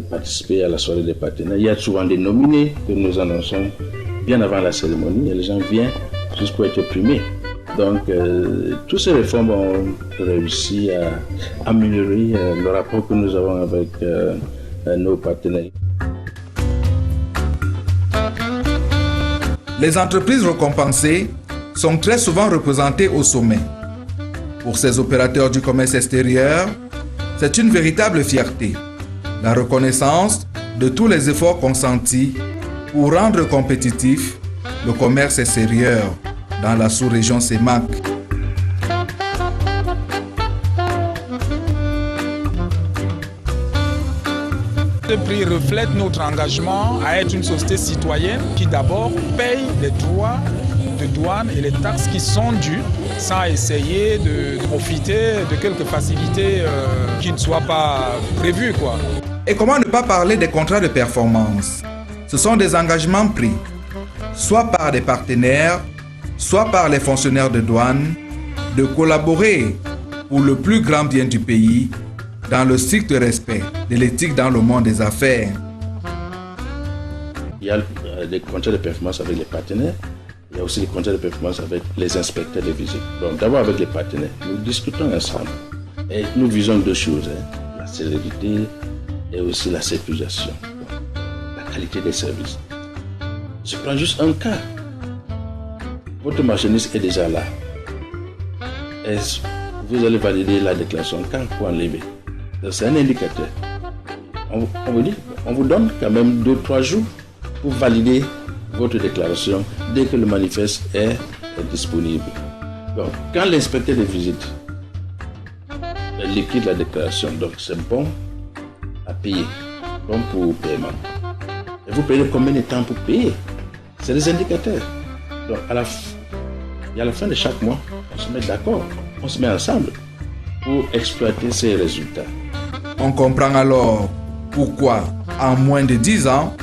participer à la soirée des partenaires. Il y a souvent des nominés que nous annonçons bien avant la cérémonie et les gens viennent juste pour être primés. Donc, toutes ces réformes ont réussi à améliorer le rapport que nous avons avec nos partenaires. Les entreprises récompensées sont très souvent représentées au sommet. Pour ces opérateurs du commerce extérieur, c'est une véritable fierté. La reconnaissance de tous les efforts consentis pour rendre compétitif le commerce extérieur dans la sous-région CEMAC. Ce prix reflète notre engagement à être une société citoyenne qui d'abord paye les droits de douane et les taxes qui sont dues sans essayer de profiter de quelques facilités qui ne soient pas prévues, quoi. Et comment ne pas parler des contrats de performance? Ce sont des engagements pris, soit par des partenaires, soit par les fonctionnaires de douane, de collaborer pour le plus grand bien du pays dans le strict respect de l'éthique dans le monde des affaires. Il y a des contrats de performance avec les partenaires, il y a aussi des contrats de performance avec les inspecteurs de visite. Donc d'abord avec les partenaires, nous discutons ensemble et nous visons deux choses, la célérité et aussi la sécurisation, la qualité des services. Je prends juste un cas. Votre machiniste est déjà là. Est-ce que vous allez valider la déclaration quand pour enlever? C'est un indicateur. On vous donne quand même 2-3 jours pour valider votre déclaration dès que le manifeste est disponible. Donc, quand l'inspecteur de visite liquide la déclaration, donc c'est bon à payer, bon pour paiement. Et vous payez combien de temps pour payer? C'est des indicateurs. Donc, à la fin de chaque mois, on se met d'accord, on se met ensemble pour exploiter ces résultats. On comprend alors pourquoi, en moins de 10 ans,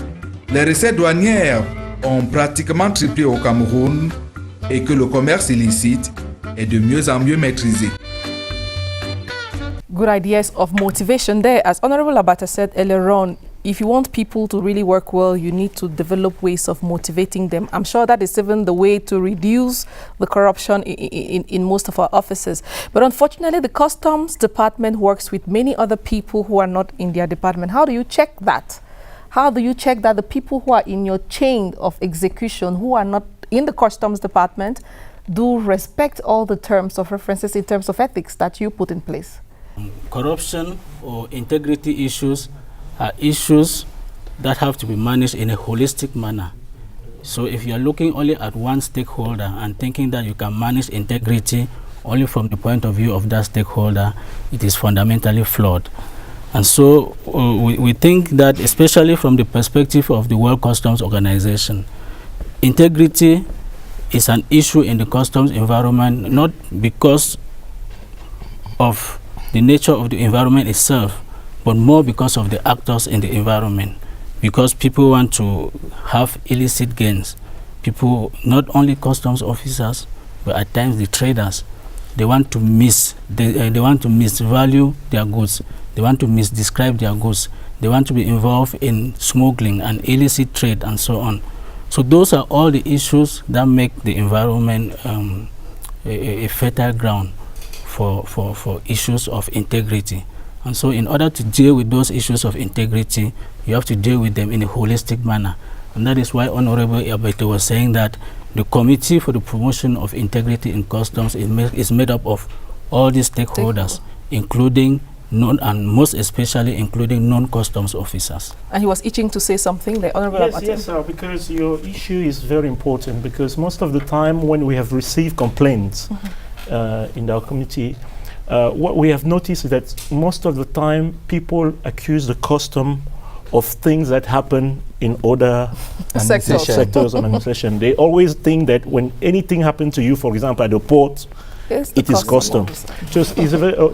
les recettes douanières ont pratiquement triplé au Cameroun et que le commerce illicite est de mieux en mieux maîtrisé. good ideas of motivation there. As Honorable Abata said earlier on, if you want people to really work well, you need to develop ways of motivating them. I'm sure that is even the way to reduce the corruption in most of our offices. But unfortunately, the Customs Department works with many other people who are not in their department. How do you check that? How do you check that the people who are in your chain of execution, who are not in the Customs Department, do respect all the terms of references in terms of ethics that you put in place? Corruption or integrity issues are issues that have to be managed in a holistic manner. So if you're looking only at one stakeholder and thinking that you can manage integrity only from the point of view of that stakeholder, it is fundamentally flawed. And so we think that, especially from the perspective of the World Customs Organization, integrity is an issue in the customs environment, not because of the nature of the environment itself, but more because of the actors in the environment. Because people want to have illicit gains. People, not only customs officers, but at times the traders, they want to misvalue their goods. They want to misdescribe their goods. They want to be involved in smuggling and illicit trade and so on. So those are all the issues that make the environment a fertile ground for issues of integrity. And so in order to deal with those issues of integrity, you have to deal with them in a holistic manner. And that is why Honorable Abete was saying that the Committee for the Promotion of Integrity in Customs is made up of all these stakeholders, including and most especially including non-customs officers. And he was itching to say something, the Honorable Abate. Yes, sir, because your issue is very important, because most of the time when we have received complaints in our committee, what we have noticed is that most of the time people accuse the custom of things that happen in other sectors of administration. They always think that when anything happens to you, for example, at the port, it is custom.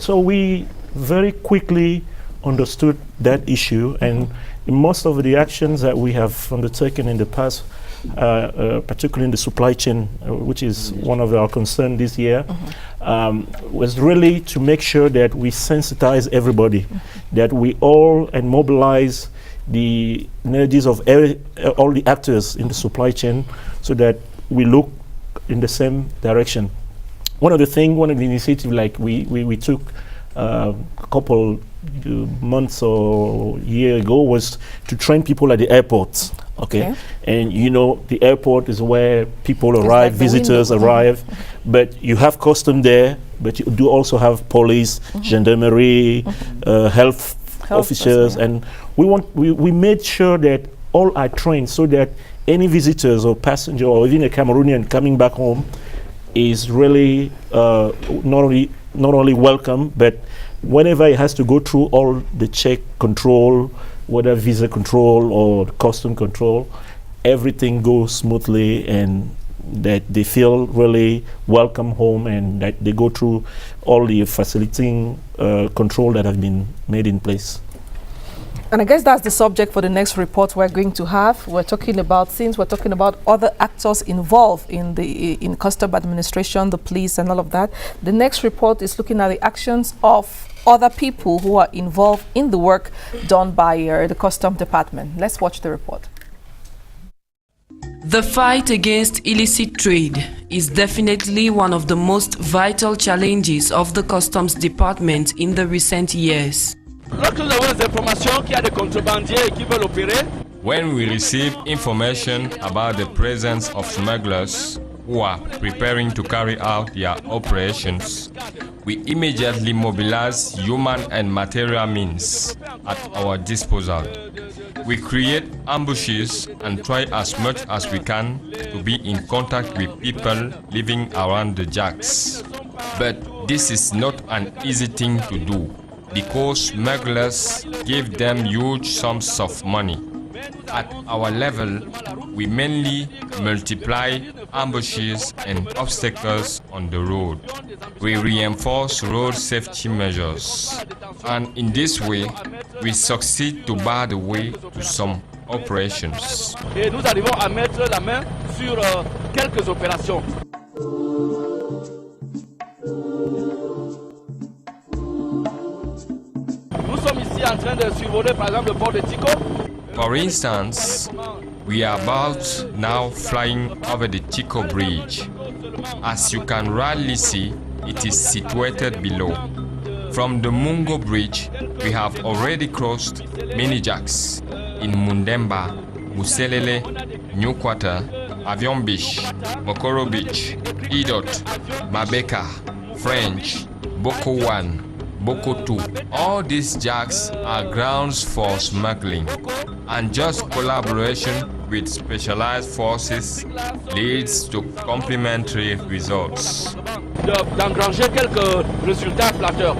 So we very quickly understood that issue, and most of the actions that we have undertaken in the past, particularly in the supply chain, which is one of our concerns this year, was really to make sure that we sensitize everybody, that we all and mobilize the energies of all the actors in the supply chain so that we look in the same direction. One of the initiatives like we took a couple months or year ago was to train people at the airports. Okay. And you know, the airport is where people arrive, like visitors arrive, but you have custom there, but you do also have police, gendarmerie, health officers, and we made sure that all are trained so that any visitors or passenger or even a Cameroonian coming back home is really not only welcome, but whenever it has to go through all the check control, whether visa control or custom control, everything goes smoothly, and that they feel really welcome home, and that they go through all the facilitating control that have been made in place. And I guess that's the subject for the next report we're going to have. We're talking about, since we're talking about other actors involved in custom administration, the police and all of that, the next report is looking at the actions of other people who are involved in the work done by the custom department. Let's watch the report. The fight against illicit trade is definitely one of the most vital challenges of the customs department in the recent years. When we receive information about the presence of smugglers who are preparing to carry out their operations, we immediately mobilize human and material means at our disposal. We create ambushes and try as much as we can to be in contact with people living around the jacks. But this is not an easy thing to do, because smugglers give them huge sums of money. At our level, we mainly multiply ambushes and obstacles on the road. We reinforce road safety measures, and in this way, we succeed to bar the way to some operations. Et nous arrivons à mettre la main sur quelques opérations. en train de survoler par exemple le port de Tico. For instance, we are about now flying over the Tico Bridge. As you can rightly see, it is situated below. From the Mungo Bridge, we have already crossed many jacks in Mundemba, Muselele, New Quarter, Avion Beach, Mokoro Beach, Idot, Mabeka, French, Boko 1, Boko 2. All these jacks are grounds for smuggling, and just collaboration with specialized forces leads to complementary results. D'engranger quelques résultats flatteurs.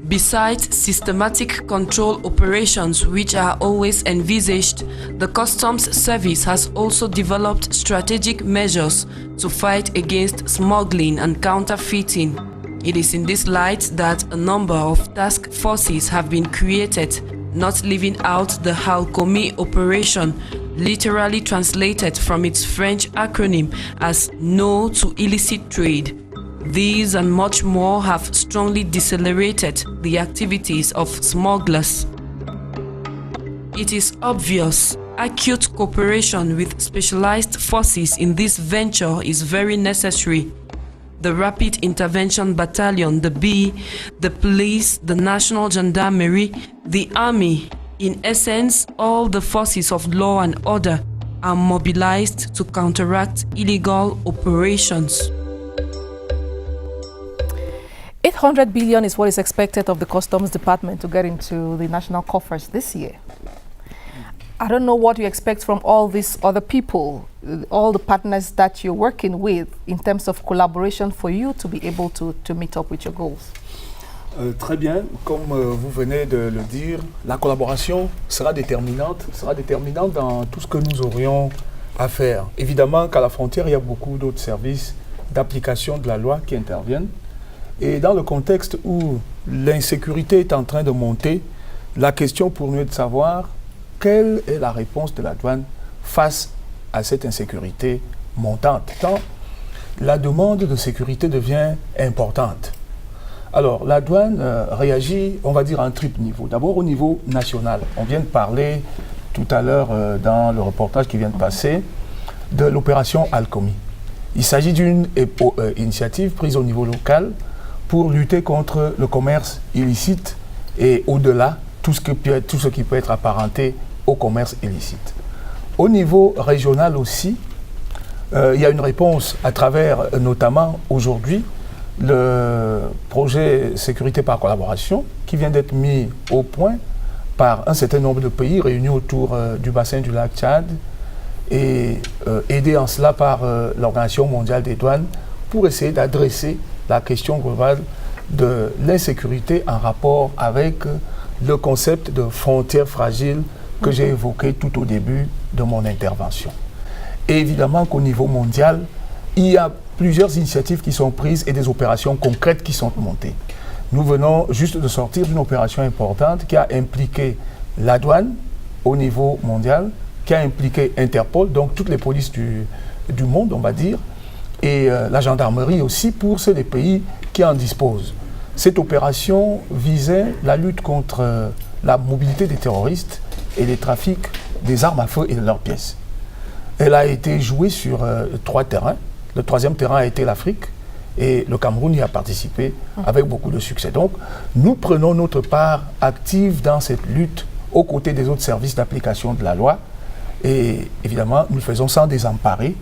Besides systematic control operations which are always envisaged, the Customs Service has also developed strategic measures to fight against smuggling and counterfeiting. It is in this light that a number of task forces have been created, not leaving out the Halkomi operation, literally translated from its French acronym as No to Illicit Trade. These and much more have strongly decelerated the activities of smugglers. It is obvious acute cooperation with specialized forces in this venture is very necessary. The Rapid Intervention Battalion, the B, the police, the National Gendarmerie, the army, in essence, all the forces of law and order are mobilized to counteract illegal operations. 800 billion is what is expected of the Customs Department to get into the national coffers this year. I don't know what you expect from all these other people, all the partners that you're working with in terms of collaboration for you to be able to meet up with your goals. Très bien, comme vous venez de le dire, la collaboration sera déterminante dans tout ce que nous aurions à faire. Évidemment qu'à la frontière, il y a beaucoup d'autres services d'application de la loi qui interviennent. Et dans le contexte où l'insécurité est en train de monter, la question pour nous est de savoir quelle est la réponse de la douane face à cette insécurité montante. Tant la demande de sécurité devient importante. Alors, la douane réagit, on va dire, à un triple niveau. D'abord au niveau national. On vient de parler tout à l'heure dans le reportage qui vient de passer de l'opération Halkomi. Il s'agit d'une initiative prise au niveau local pour lutter contre le commerce illicite et au-delà, tout ce qui peut être apparenté au commerce illicite. Au niveau régional aussi, il y a une réponse à travers notamment aujourd'hui le projet sécurité par collaboration qui vient d'être mis au point par un certain nombre de pays réunis autour du bassin du lac Tchad et aidés en cela par l'Organisation mondiale des douanes pour essayer d'adresser la question globale de l'insécurité en rapport avec le concept de frontières fragiles que j'ai évoqué tout au début de mon intervention. Et évidemment qu'au niveau mondial, il y a plusieurs initiatives qui sont prises et des opérations concrètes qui sont montées. Nous venons juste de sortir d'une opération importante qui a impliqué la douane au niveau mondial, qui a impliqué Interpol, donc toutes les polices du monde, on va dire, et la gendarmerie aussi pour ceux des pays qui en disposent. Cette opération visait la lutte contre la mobilité des terroristes et les trafics des armes à feu et de leurs pièces. Elle a été jouée sur 3 terrains. Le 3e terrain a été l'Afrique et le Cameroun y a participé avec beaucoup de succès. Donc, nous prenons notre part active dans cette lutte aux côtés des autres services d'application de la loi et évidemment, nous le faisons sans désemparer.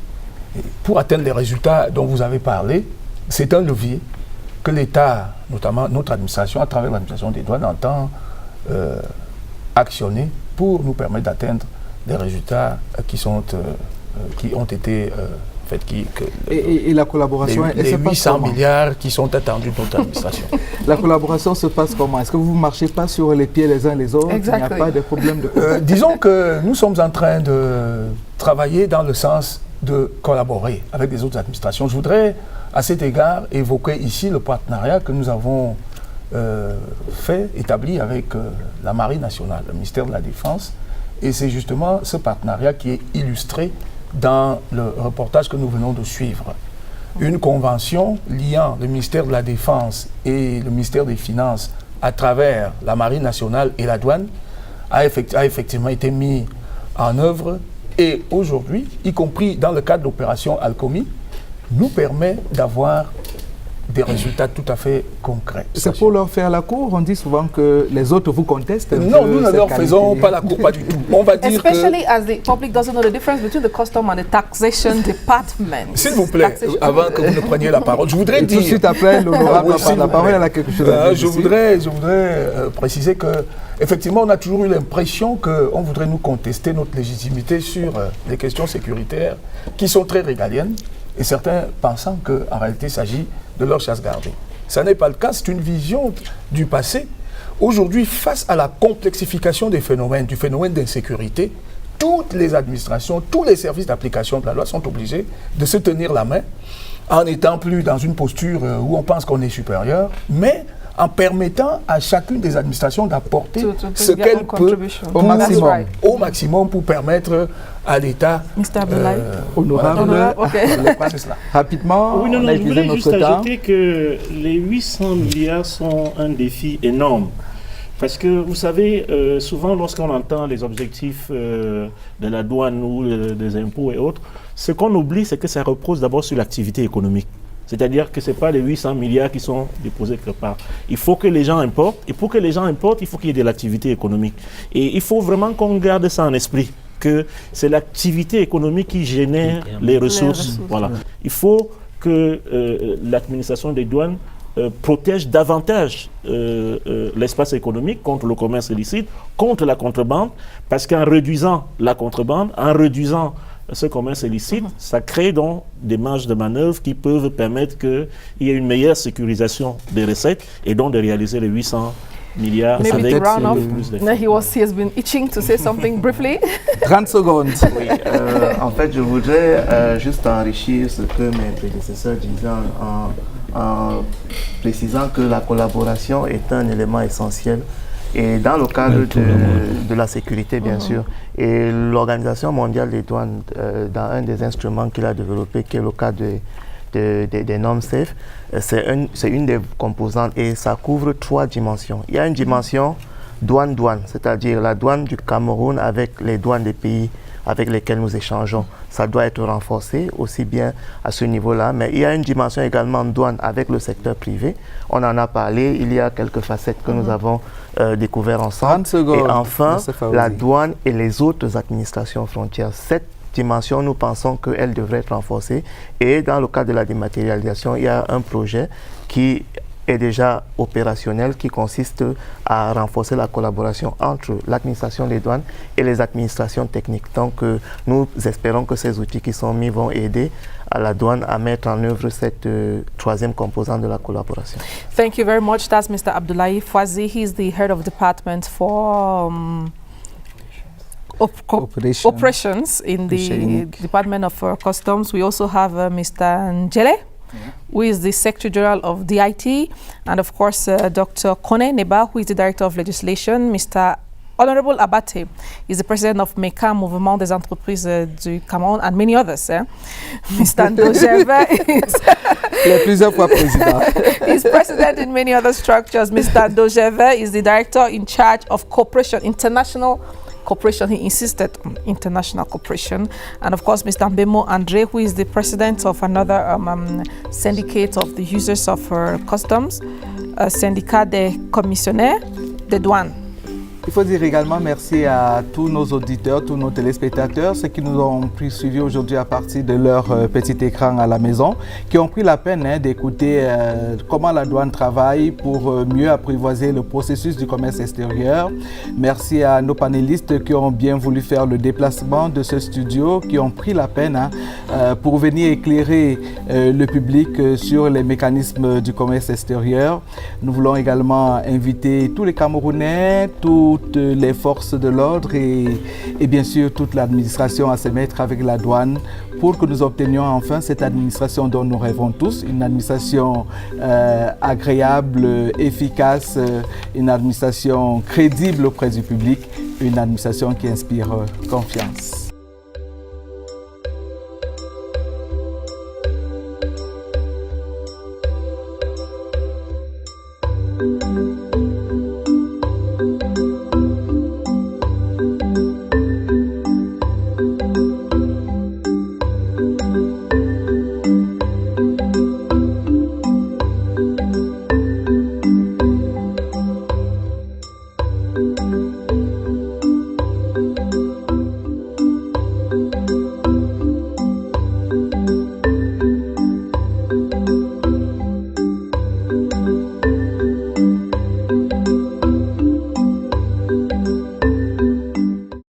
Pour atteindre les résultats dont vous avez parlé, c'est un levier que l'État, notamment notre administration, à travers l'administration des douanes, entend actionner pour nous permettre d'atteindre des résultats qui ont été faits. Et la collaboration, les 800 milliards qui sont attendus de notre administration. La collaboration se passe comment? Est-ce que vous ne marchez pas sur les pieds les uns les autres? Exactly. Il n'y a pas de problème de... Disons que nous sommes en train de travailler dans le sens de collaborer avec les autres administrations. Je voudrais à cet égard évoquer ici le partenariat que nous avons établi avec la Marine nationale, le ministère de la Défense. Et c'est justement ce partenariat qui est illustré dans le reportage que nous venons de suivre. Une convention liant le ministère de la Défense et le ministère des Finances à travers la Marine nationale et la douane a effectivement été mis en œuvre et aujourd'hui, y compris dans le cadre de l'opération Alcomi, nous permet d'avoir des résultats tout à fait concrets. C'est pour leur faire la cour, on dit souvent que les autres vous contestent. Non, nous ne leur faisons pas la cour, pas du tout. On va dire Especially as the public doesn't know the difference between the custom and the taxation department. S'il vous plaît, avant que vous ne preniez la parole, je voudrais dire... Tout de suite après, l'honorable la parole, elle a quelque chose à dire. Je voudrais préciser que, effectivement, on a toujours eu l'impression qu'on voudrait nous contester notre légitimité sur les questions sécuritaires qui sont très régaliennes et certains pensant qu'en réalité, il s'agit de leur chasse gardée. Ce n'est pas le cas, c'est une vision du passé. Aujourd'hui, face à la complexification des phénomènes, du phénomène d'insécurité, toutes les administrations, tous les services d'application de la loi sont obligés de se tenir la main en n'étant plus dans une posture où on pense qu'on est supérieur, mais en permettant à chacune des administrations d'apporter ce qu'elle peut au maximum pour permettre à l'État honorable. Rapidement, oui, non, je voulais juste ajouter que les 800 milliards sont un défi énorme. Parce que vous savez, souvent lorsqu'on entend les objectifs de la douane ou des impôts et autres, ce qu'on oublie, c'est que ça repose d'abord sur l'activité économique. C'est-à-dire que ce n'est pas les 800 milliards qui sont déposés quelque part. Il faut que les gens importent. Et pour que les gens importent, il faut qu'il y ait de l'activité économique. Et il faut vraiment qu'on garde ça en esprit, que c'est l'activité économique qui génère les ressources. Voilà. Il faut que l'administration des douanes protège davantage l'espace économique contre le commerce illicite, contre la contrebande, parce qu'en réduisant la contrebande, en réduisant ce commerce illicite, ça crée donc des marges de manœuvre qui peuvent permettre qu'il y ait une meilleure sécurisation des recettes et donc de réaliser les 800 milliards. Maybe to round off, he has been itching to say something briefly. 30 secondes. Oui, en fait, je voudrais juste enrichir ce que mes prédécesseurs disaient en précisant que la collaboration est un élément essentiel. Et dans le cadre de la sécurité, bien sûr, et l'Organisation mondiale des douanes, dans un des instruments qu'il a développé, qui est le cas des normes SAFE, c'est une des composantes et ça couvre 3 dimensions. Il y a une dimension douane-douane, c'est-à-dire la douane du Cameroun avec les douanes des pays avec lesquels nous échangeons. Ça doit être renforcé aussi bien à ce niveau-là, mais il y a une dimension également douane avec le secteur privé. On en a parlé, il y a quelques facettes que nous avons découvertes ensemble. Et enfin, la douane et les autres administrations frontières. Cette dimension, nous pensons qu'elle devrait être renforcée. Et dans le cadre de la dématérialisation, il y a un projet qui est déjà opérationnel qui consiste à renforcer la collaboration entre l'administration des douanes et les administrations techniques. Donc nous espérons que ces outils qui sont mis vont aider à la douane à mettre en œuvre cette troisième composante de la collaboration. Thank you very much. That's Mr. Abdullahi Fwazi. He's the head of department for operations in the Department of Customs. We also have Mr. Njele, who is the Secretary General of DIT, and of course Dr. Kone Neba, who is the Director of Legislation. Mr. Honorable Abate is the President of MECA, Mouvement des Entreprises du Cameroun, and many others. Mr. Ndojeve is President in many other structures. Mr. Ndojeve is the Director in charge of cooperation, international cooperation. He insisted on international cooperation. And of course, Mr. Mbemo Andre, who is the president of another syndicate of the users of customs, syndicat des commissionnaires des douanes. Il faut dire également merci à tous nos auditeurs, tous nos téléspectateurs, ceux qui nous ont suivis aujourd'hui à partir de leur petit écran à la maison, qui ont pris la peine d'écouter comment la douane travaille pour mieux apprivoiser le processus du commerce extérieur. Merci à nos panélistes qui ont bien voulu faire le déplacement de ce studio, qui ont pris la peine pour venir éclairer le public sur les mécanismes du commerce extérieur. Nous voulons également inviter tous les Camerounais, toutes les forces de l'ordre et bien sûr toute l'administration à se mettre avec la douane pour que nous obtenions enfin cette administration dont nous rêvons tous, une administration agréable, efficace, une administration crédible auprès du public, une administration qui inspire confiance.